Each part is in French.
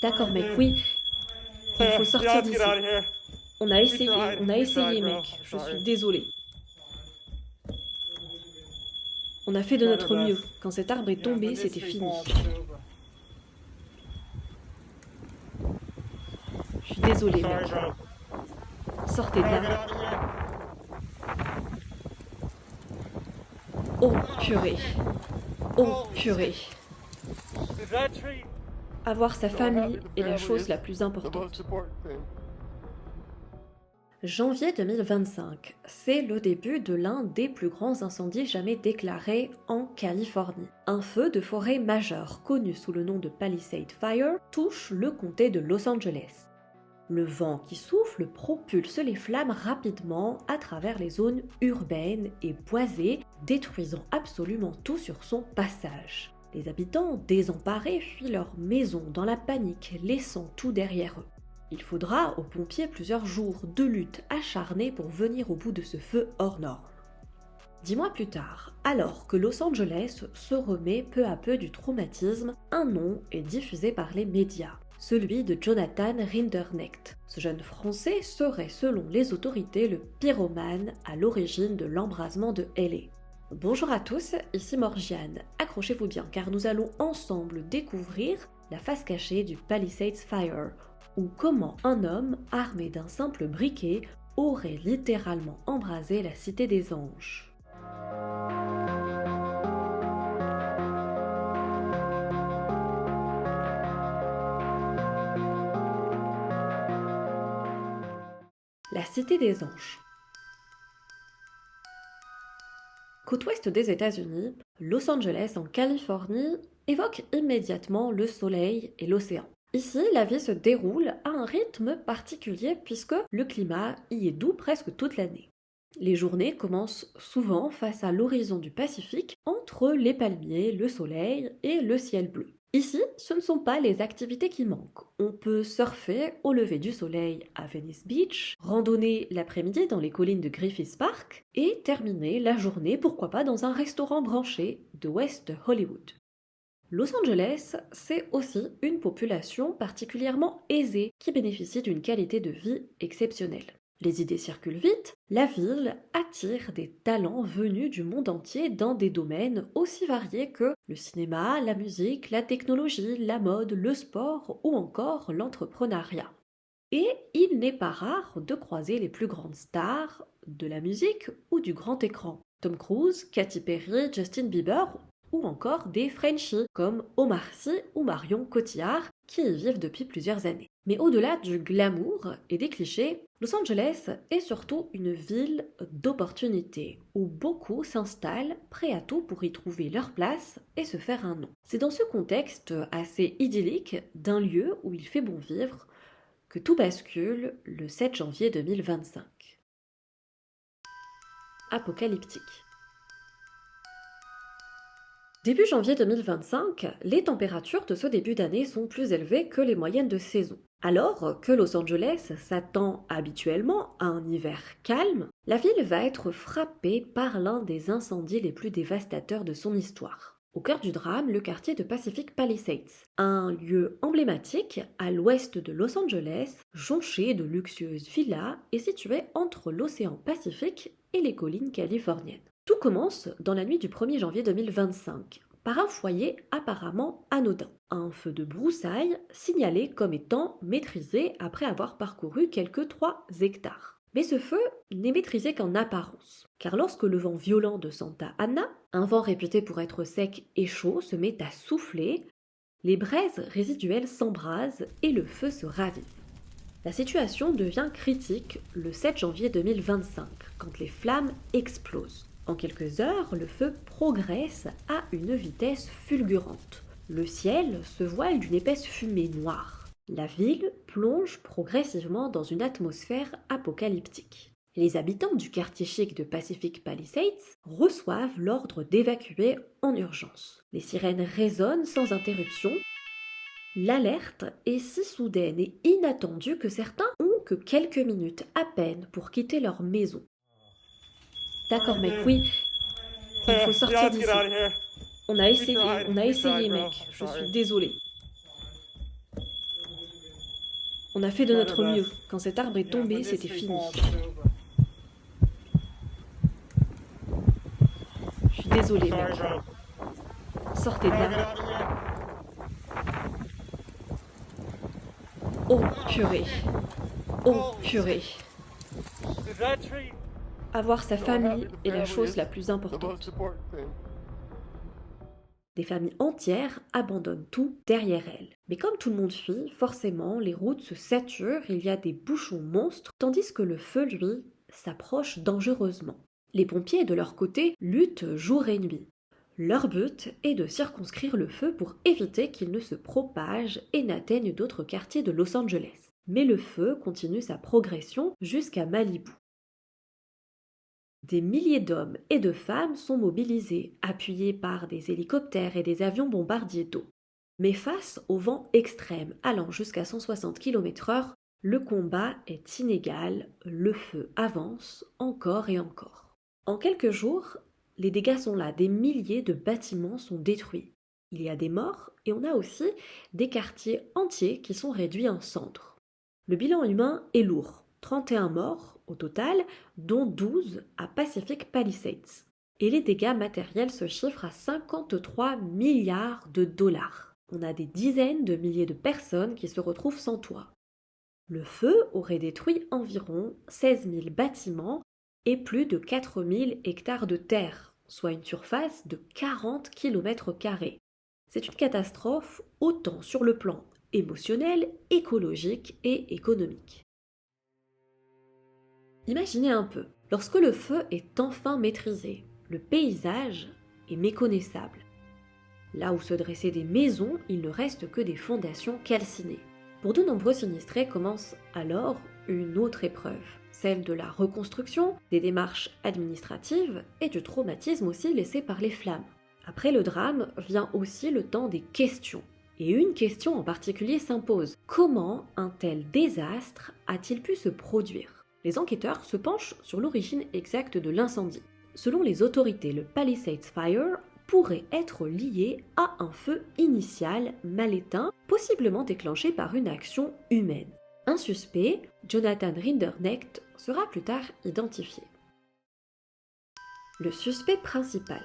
D'accord, mec, oui, il faut You sortir have to get d'ici. out of here. On a We essayé, tried, bro. mec. Je suis Sorry. désolé. On a fait de Tried our notre best. mieux. Quand cet arbre est Yeah, tombé, but this c'était tree fini. falls too, but Je suis désolé, sorry, mec. bro. Sortez de Gotta get là. out of here. Oh, purée. Oh, Holy purée. shit. Is that tree Avoir sa so happy famille the est la family chose is la plus the most importante. important thing. Janvier 2025, c'est le début de l'un des plus grands incendies jamais déclarés en Californie. Un feu de forêt majeur, connu sous le nom de Palisade Fire, touche le comté de Los Angeles. Le vent qui souffle propulse les flammes rapidement à travers les zones urbaines et boisées, détruisant absolument tout sur son passage. Les habitants désemparés fuient leur maison dans la panique, laissant tout derrière eux. Il faudra aux pompiers plusieurs jours de lutte acharnée pour venir au bout de ce feu hors norme. 10 mois plus tard, alors que Los Angeles se remet peu à peu du traumatisme, un nom est diffusé par les médias, celui de Jonathan Rinderknecht. Ce jeune Français serait, selon les autorités, le pyromane à l'origine de l'embrasement de LA. Bonjour à tous, ici Morgiane. Accrochez-vous bien car nous allons ensemble découvrir la face cachée du Palisades Fire, ou comment un homme armé d'un simple briquet aurait littéralement embrasé la cité des anges. La cité des anges. Côte ouest des États-Unis, Los Angeles en Californie évoque immédiatement le soleil et l'océan. Ici, la vie se déroule à un rythme particulier puisque le climat y est doux presque toute l'année. Les journées commencent souvent face à l'horizon du Pacifique, entre les palmiers, le soleil et le ciel bleu. Ici, ce ne sont pas les activités qui manquent. On peut surfer au lever du soleil à Venice Beach, randonner l'après-midi dans les collines de Griffith Park et terminer la journée, pourquoi pas, dans un restaurant branché de West Hollywood. Los Angeles, c'est aussi une population particulièrement aisée qui bénéficie d'une qualité de vie exceptionnelle. Les idées circulent vite, la ville attire des talents venus du monde entier dans des domaines aussi variés que le cinéma, la musique, la technologie, la mode, le sport ou encore l'entrepreneuriat. Et il n'est pas rare de croiser les plus grandes stars de la musique ou du grand écran. Tom Cruise, Katy Perry, Justin Bieber ou encore des Frenchies comme Omar Sy ou Marion Cotillard qui y vivent depuis plusieurs années. Mais au-delà du glamour et des clichés, Los Angeles est surtout une ville d'opportunités où beaucoup s'installent prêts à tout pour y trouver leur place et se faire un nom. C'est dans ce contexte assez idyllique d'un lieu où il fait bon vivre que tout bascule le 7 janvier 2025. Apocalyptique. Début janvier 2025, les températures de ce début d'année sont plus élevées que les moyennes de saison. Alors que Los Angeles s'attend habituellement à un hiver calme, la ville va être frappée par l'un des incendies les plus dévastateurs de son histoire. Au cœur du drame, le quartier de Pacific Palisades, un lieu emblématique à l'ouest de Los Angeles, jonché de luxueuses villas et situé entre l'océan Pacifique et les collines californiennes. Tout commence dans la nuit du 1er janvier 2025 par un foyer apparemment anodin. Un feu de broussailles signalé comme étant maîtrisé après avoir parcouru quelques 3 hectares. Mais ce feu n'est maîtrisé qu'en apparence, car lorsque le vent violent de Santa Ana, un vent réputé pour être sec et chaud, se met à souffler, les braises résiduelles s'embrasent et le feu se ravive. La situation devient critique le 7 janvier 2025, quand les flammes explosent. En quelques heures, le feu progresse à une vitesse fulgurante. Le ciel se voile d'une épaisse fumée noire. La ville plonge progressivement dans une atmosphère apocalyptique. Les habitants du quartier chic de Pacific Palisades reçoivent l'ordre d'évacuer en urgence. Les sirènes résonnent sans interruption. L'alerte est si soudaine et inattendue que certains ont que quelques minutes à peine pour quitter leur maison. D'accord, mec, oui, il faut You sortir have to get d'ici. out of here. On a We tried, essayé, bro. mec. Je Sorry. suis désolé. On a fait de notre mieux. Quand cet arbre est tombé, c'était fini. Je suis désolée, Sorry, mec. bro. Sortez de Get là. out of here. Oh, purée. Oh, purée. Is that tree? Avoir sa So famille happy the est la family chose is la plus the importante. most important thing. Des familles entières abandonnent tout derrière elles. Mais comme tout le monde fuit, forcément, les routes se saturent, il y a des bouchons monstres, tandis que le feu, lui, s'approche dangereusement. Les pompiers, de leur côté, luttent jour et nuit. Leur but est de circonscrire le feu pour éviter qu'il ne se propage et n'atteigne d'autres quartiers de Los Angeles. Mais le feu continue sa progression jusqu'à Malibu. Des milliers d'hommes et de femmes sont mobilisés, appuyés par des hélicoptères et des avions bombardiers d'eau. Mais face au vent extrême allant jusqu'à 160 km/h, le combat est inégal, le feu avance encore et encore. En quelques jours, les dégâts sont là, des milliers de bâtiments sont détruits. Il y a des morts et on a aussi des quartiers entiers qui sont réduits en cendres. Le bilan humain est lourd. 31 morts au total, dont 12 à Pacific Palisades. Et les dégâts matériels se chiffrent à 53 milliards de dollars. On a des dizaines de milliers de personnes qui se retrouvent sans toit. Le feu aurait détruit environ 16 000 bâtiments et plus de 4 000 hectares de terre, soit une surface de 40 km². C'est une catastrophe autant sur le plan émotionnel, écologique et économique. Imaginez un peu, lorsque le feu est enfin maîtrisé, le paysage est méconnaissable. Là où se dressaient des maisons, il ne reste que des fondations calcinées. Pour de nombreux sinistrés commence alors une autre épreuve, celle de la reconstruction, des démarches administratives et du traumatisme aussi laissé par les flammes. Après le drame vient aussi le temps des questions. Et une question en particulier s'impose. Comment un tel désastre a-t-il pu se produire ? Les enquêteurs se penchent sur l'origine exacte de l'incendie. Selon les autorités, le Palisades Fire pourrait être lié à un feu initial mal éteint, possiblement déclenché par une action humaine. Un suspect, Jonathan Rinderknecht, sera plus tard identifié. Le suspect principal.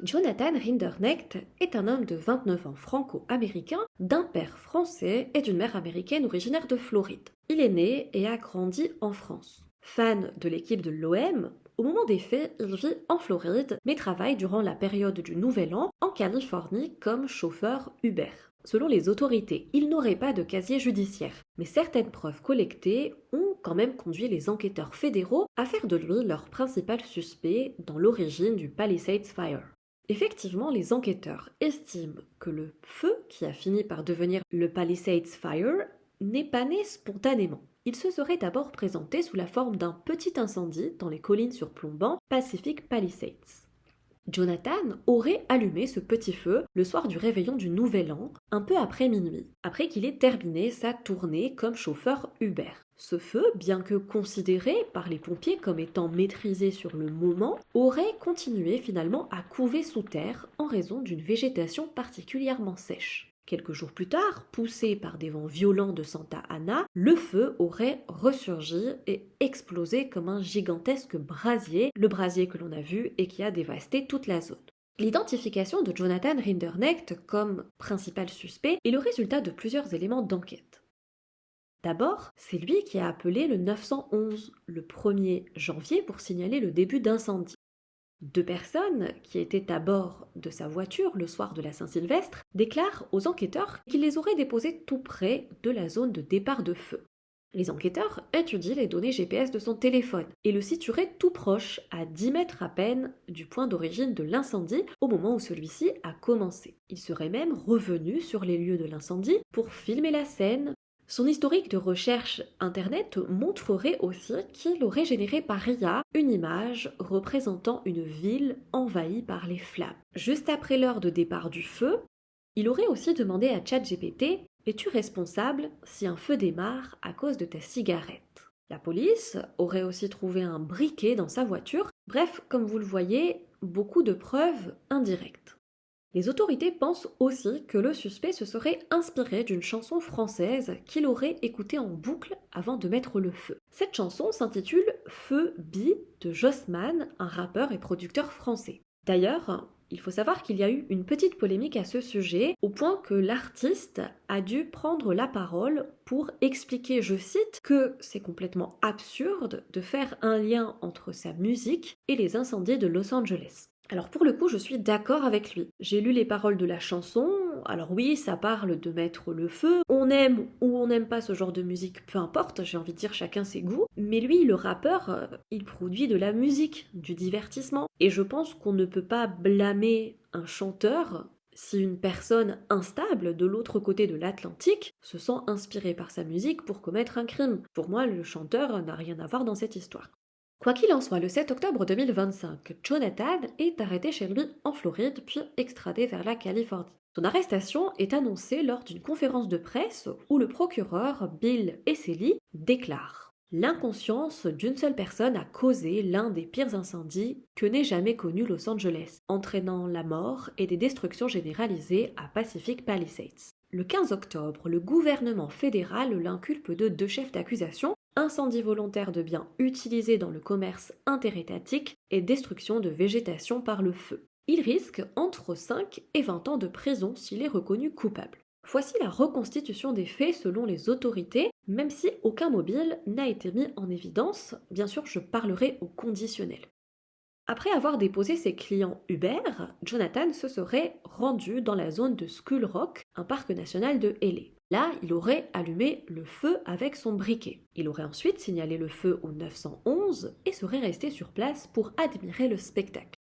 Jonathan Rinderknecht est un homme de 29 ans franco-américain, d'un père français et d'une mère américaine originaire de Floride. Il est né et a grandi en France. Fan de l'équipe de l'OM, au moment des faits, il vit en Floride, mais travaille durant la période du Nouvel An en Californie comme chauffeur Uber. Selon les autorités, il n'aurait pas de casier judiciaire, mais certaines preuves collectées ont quand même conduit les enquêteurs fédéraux à faire de lui leur principal suspect dans l'origine du Palisades Fire. Effectivement, les enquêteurs estiment que le feu, qui a fini par devenir le Palisades Fire, n'est pas né spontanément. Il se serait d'abord présenté sous la forme d'un petit incendie dans les collines surplombant Pacific Palisades. Jonathan aurait allumé ce petit feu le soir du réveillon du Nouvel An, un peu après minuit, après qu'il ait terminé sa tournée comme chauffeur Uber. Ce feu, bien que considéré par les pompiers comme étant maîtrisé sur le moment, aurait continué finalement à couver sous terre en raison d'une végétation particulièrement sèche. Quelques jours plus tard, poussé par des vents violents de Santa Ana, le feu aurait ressurgi et explosé comme un gigantesque brasier, le brasier que l'on a vu et qui a dévasté toute la zone. L'identification de Jonathan Rinderknecht comme principal suspect est le résultat de plusieurs éléments d'enquête. D'abord, c'est lui qui a appelé le 911 le 1er janvier pour signaler le début d'incendie. 2 personnes qui étaient à bord de sa voiture le soir de la Saint-Sylvestre déclarent aux enquêteurs qu'il les aurait déposés tout près de la zone de départ de feu. Les enquêteurs étudient les données GPS de son téléphone et le situeraient tout proche, à 10 mètres à peine du point d'origine de l'incendie au moment où celui-ci a commencé. Il serait même revenu sur les lieux de l'incendie pour filmer la scène. Son historique de recherche internet montrerait aussi qu'il aurait généré par IA une image représentant une ville envahie par les flammes. Juste après l'heure de départ du feu, il aurait aussi demandé à ChatGPT « Es-tu responsable si un feu démarre à cause de ta cigarette ?» La police aurait aussi trouvé un briquet dans sa voiture. Bref, comme vous le voyez, beaucoup de preuves indirectes. Les autorités pensent aussi que le suspect se serait inspiré d'une chanson française qu'il aurait écoutée en boucle avant de mettre le feu. Cette chanson s'intitule Feu Bi de Jossman, un rappeur et producteur français. D'ailleurs, il faut savoir qu'il y a eu une petite polémique à ce sujet, au point que l'artiste a dû prendre la parole pour expliquer, je cite, que c'est complètement absurde de faire un lien entre sa musique et les incendies de Los Angeles. Alors pour le coup, je suis d'accord avec lui. J'ai lu les paroles de la chanson, alors oui, ça parle de mettre le feu, on aime ou on n'aime pas ce genre de musique, peu importe, j'ai envie de dire chacun ses goûts, mais lui, le rappeur, il produit de la musique, du divertissement, et je pense qu'on ne peut pas blâmer un chanteur si une personne instable de l'autre côté de l'Atlantique se sent inspirée par sa musique pour commettre un crime. Pour moi, le chanteur n'a rien à voir dans cette histoire. Quoi qu'il en soit, le 7 octobre 2025, Jonathan est arrêté chez lui en Floride puis extradé vers la Californie. Son arrestation est annoncée lors d'une conférence de presse où le procureur Bill Essely déclare: l'inconscience d'une seule personne a causé l'un des pires incendies que n'ait jamais connu Los Angeles, entraînant la mort et des destructions généralisées à Pacific Palisades. Le 15 octobre, le gouvernement fédéral l'inculpe de 2 chefs d'accusation: incendie volontaire de biens utilisés dans le commerce interétatique et destruction de végétation par le feu. Il risque entre 5 et 20 ans de prison s'il est reconnu coupable. Voici la reconstitution des faits selon les autorités, même si aucun mobile n'a été mis en évidence. Bien sûr, je parlerai au conditionnel. Après avoir déposé ses clients Uber, Jonathan se serait rendu dans la zone de Skull Rock, un parc national de LA. Là, il aurait allumé le feu avec son briquet. Il aurait ensuite signalé le feu au 911 et serait resté sur place pour admirer le spectacle.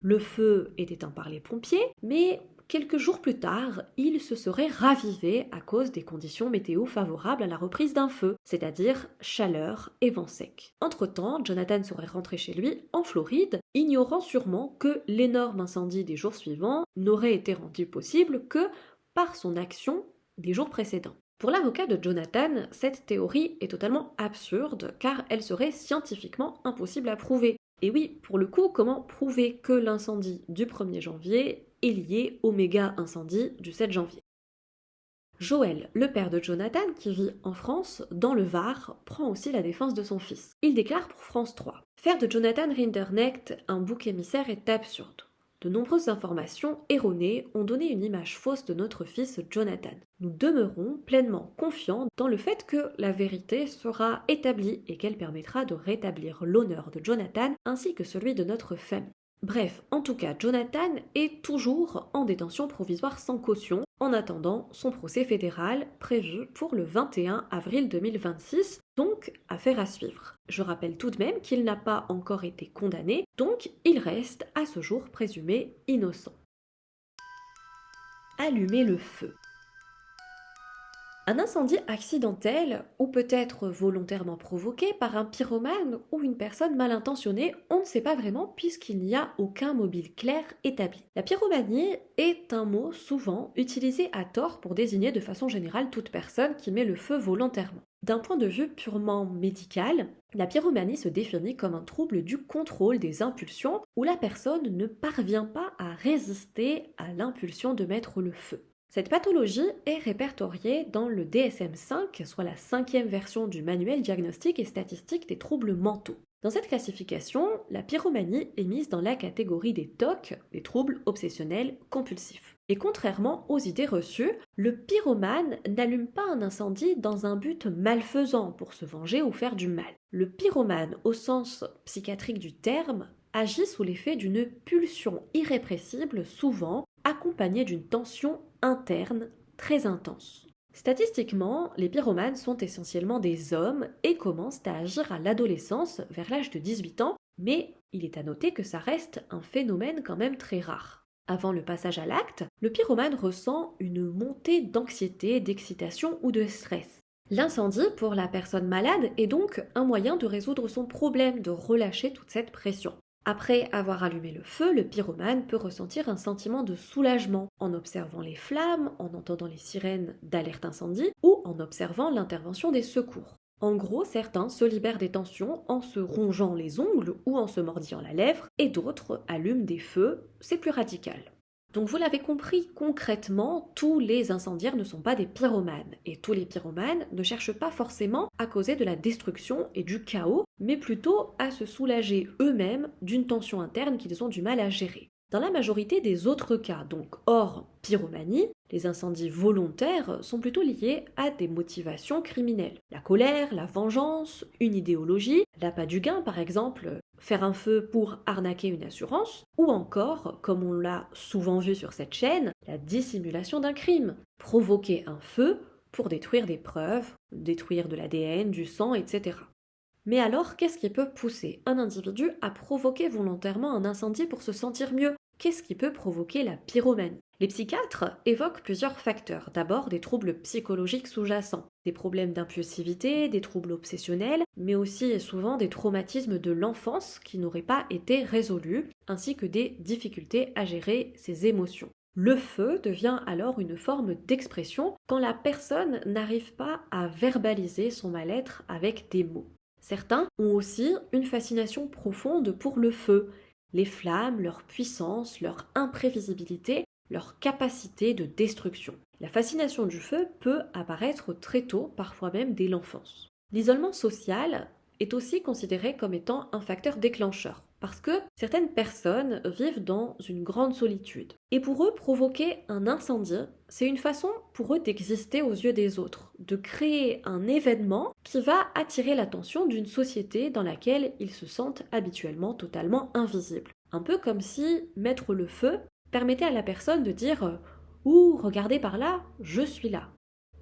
Le feu est éteint par les pompiers, mais quelques jours plus tard, il se serait ravivé à cause des conditions météo favorables à la reprise d'un feu, c'est-à-dire chaleur et vent sec. Entre-temps, Jonathan serait rentré chez lui en Floride, ignorant sûrement que l'énorme incendie des jours suivants n'aurait été rendu possible que par son action des jours précédents. Pour l'avocat de Jonathan, cette théorie est totalement absurde car elle serait scientifiquement impossible à prouver. Et oui, pour le coup, comment prouver que l'incendie du 1er janvier est lié au méga incendie du 7 janvier? Joël, le père de Jonathan, qui vit en France, dans le Var, prend aussi la défense de son fils. Il déclare pour France 3: faire de Jonathan Rinderknecht un bouc émissaire est absurde. De nombreuses informations erronées ont donné une image fausse de notre fils Jonathan. Nous demeurons pleinement confiants dans le fait que la vérité sera établie et qu'elle permettra de rétablir l'honneur de Jonathan ainsi que celui de notre famille. Bref, en tout cas, Jonathan est toujours en détention provisoire sans caution en attendant son procès fédéral prévu pour le 21 avril 2026, donc affaire à suivre. Je rappelle tout de même qu'il n'a pas encore été condamné, donc il reste à ce jour présumé innocent. Allumer le feu. Un incendie accidentel, ou peut-être volontairement provoqué par un pyromane ou une personne mal intentionnée, on ne sait pas vraiment puisqu'il n'y a aucun mobile clair établi. La pyromanie est un mot souvent utilisé à tort pour désigner de façon générale toute personne qui met le feu volontairement. D'un point de vue purement médical, la pyromanie se définit comme un trouble du contrôle des impulsions où la personne ne parvient pas à résister à l'impulsion de mettre le feu. Cette pathologie est répertoriée dans le DSM-5, soit la 5e version du manuel diagnostique et statistique des troubles mentaux. Dans cette classification, la pyromanie est mise dans la catégorie des TOC, des troubles obsessionnels compulsifs. Et contrairement aux idées reçues, le pyromane n'allume pas un incendie dans un but malfaisant pour se venger ou faire du mal. Le pyromane, au sens psychiatrique du terme, agit sous l'effet d'une pulsion irrépressible, souvent accompagnée d'une tension interne très intense. Statistiquement, les pyromanes sont essentiellement des hommes et commencent à agir à l'adolescence, vers l'âge de 18 ans, mais il est à noter que ça reste un phénomène quand même très rare. Avant le passage à l'acte, le pyromane ressent une montée d'anxiété, d'excitation ou de stress. L'incendie, pour la personne malade, est donc un moyen de résoudre son problème, de relâcher toute cette pression. Après avoir allumé le feu, le pyromane peut ressentir un sentiment de soulagement en observant les flammes, en entendant les sirènes d'alerte incendie ou en observant l'intervention des secours. En gros, certains se libèrent des tensions en se rongeant les ongles ou en se mordillant la lèvre, et d'autres allument des feux, c'est plus radical. Donc vous l'avez compris, concrètement, tous les incendiaires ne sont pas des pyromanes, et tous les pyromanes ne cherchent pas forcément à causer de la destruction et du chaos, mais plutôt à se soulager eux-mêmes d'une tension interne qu'ils ont du mal à gérer. Dans la majorité des autres cas, donc hors pyromanie, les incendies volontaires sont plutôt liés à des motivations criminelles. La colère, la vengeance, une idéologie, l'appât du gain par exemple, faire un feu pour arnaquer une assurance, ou encore, comme on l'a souvent vu sur cette chaîne, la dissimulation d'un crime, provoquer un feu pour détruire des preuves, détruire de l'ADN, du sang, etc. Mais alors, qu'est-ce qui peut pousser un individu à provoquer volontairement un incendie pour se sentir mieux? Qu'est-ce qui peut provoquer la pyromanie? Les psychiatres évoquent plusieurs facteurs. D'abord, des troubles psychologiques sous-jacents, des problèmes d'impulsivité, des troubles obsessionnels, mais aussi et souvent des traumatismes de l'enfance qui n'auraient pas été résolus, ainsi que des difficultés à gérer ses émotions. Le feu devient alors une forme d'expression quand la personne n'arrive pas à verbaliser son mal-être avec des mots. Certains ont aussi une fascination profonde pour le feu, les flammes, leur puissance, leur imprévisibilité, leur capacité de destruction. La fascination du feu peut apparaître très tôt, parfois même dès l'enfance. L'isolement social est aussi considéré comme étant un facteur déclencheur, parce que certaines personnes vivent dans une grande solitude. Et pour eux, provoquer un incendie, c'est une façon pour eux d'exister aux yeux des autres, de créer un événement qui va attirer l'attention d'une société dans laquelle ils se sentent habituellement totalement invisibles. Un peu comme si mettre le feu permettait à la personne de dire « Ouh, regardez par là, je suis là ».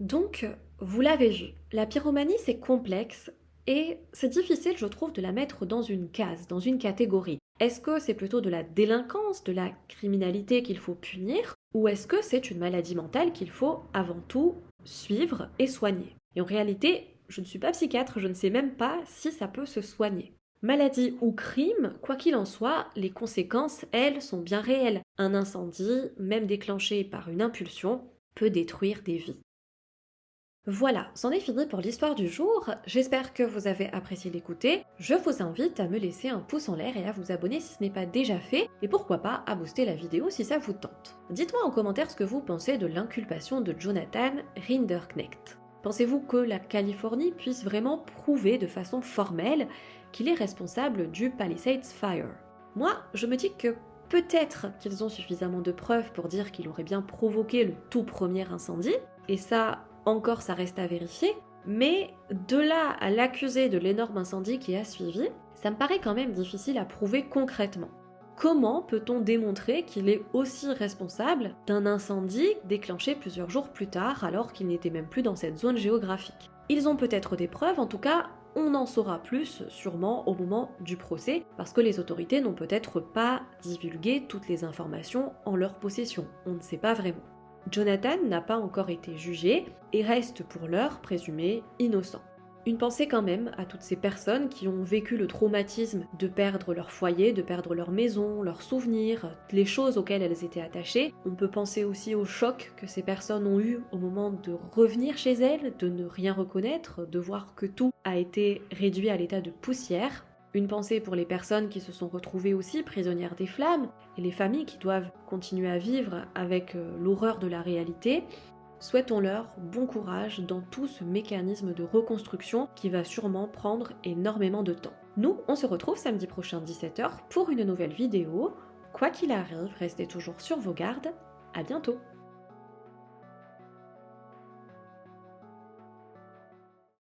Donc, vous l'avez vu, la pyromanie c'est complexe et c'est difficile, je trouve, de la mettre dans une case, dans une catégorie. Est-ce que c'est plutôt de la délinquance, de la criminalité qu'il faut punir, ou est-ce que c'est une maladie mentale qu'il faut avant tout suivre et soigner? Et en réalité, je ne suis pas psychiatre, je ne sais même pas si ça peut se soigner. Maladie ou crime, quoi qu'il en soit, les conséquences, elles, sont bien réelles. Un incendie, même déclenché par une impulsion, peut détruire des vies. Voilà, c'en est fini pour l'histoire du jour. J'espère que vous avez apprécié l'écouter. Je vous invite à me laisser un pouce en l'air et à vous abonner si ce n'est pas déjà fait, et pourquoi pas à booster la vidéo si ça vous tente. Dites-moi en commentaire ce que vous pensez de l'inculpation de Jonathan Rinderknecht. Pensez-vous que la Californie puisse vraiment prouver de façon formelle qu'il est responsable du Palisades Fire? Moi, je me dis que peut-être qu'ils ont suffisamment de preuves pour dire qu'il aurait bien provoqué le tout premier incendie, et ça, encore, ça reste à vérifier, mais de là à l'accuser de l'énorme incendie qui a suivi, ça me paraît quand même difficile à prouver concrètement. Comment peut-on démontrer qu'il est aussi responsable d'un incendie déclenché plusieurs jours plus tard alors qu'il n'était même plus dans cette zone géographique? Ils ont peut-être des preuves, en tout cas, on en saura plus sûrement au moment du procès, parce que les autorités n'ont peut-être pas divulgué toutes les informations en leur possession, on ne sait pas vraiment. Jonathan n'a pas encore été jugé et reste pour l'heure présumé innocent. Une pensée quand même à toutes ces personnes qui ont vécu le traumatisme de perdre leur foyer, de perdre leur maison, leurs souvenirs, les choses auxquelles elles étaient attachées. On peut penser aussi au choc que ces personnes ont eu au moment de revenir chez elles, de ne rien reconnaître, de voir que tout a été réduit à l'état de poussière. Une pensée pour les personnes qui se sont retrouvées aussi prisonnières des flammes et les familles qui doivent continuer à vivre avec l'horreur de la réalité. Souhaitons-leur bon courage dans tout ce mécanisme de reconstruction qui va sûrement prendre énormément de temps. Nous, on se retrouve samedi prochain 17h pour une nouvelle vidéo. Quoi qu'il arrive, restez toujours sur vos gardes. À bientôt!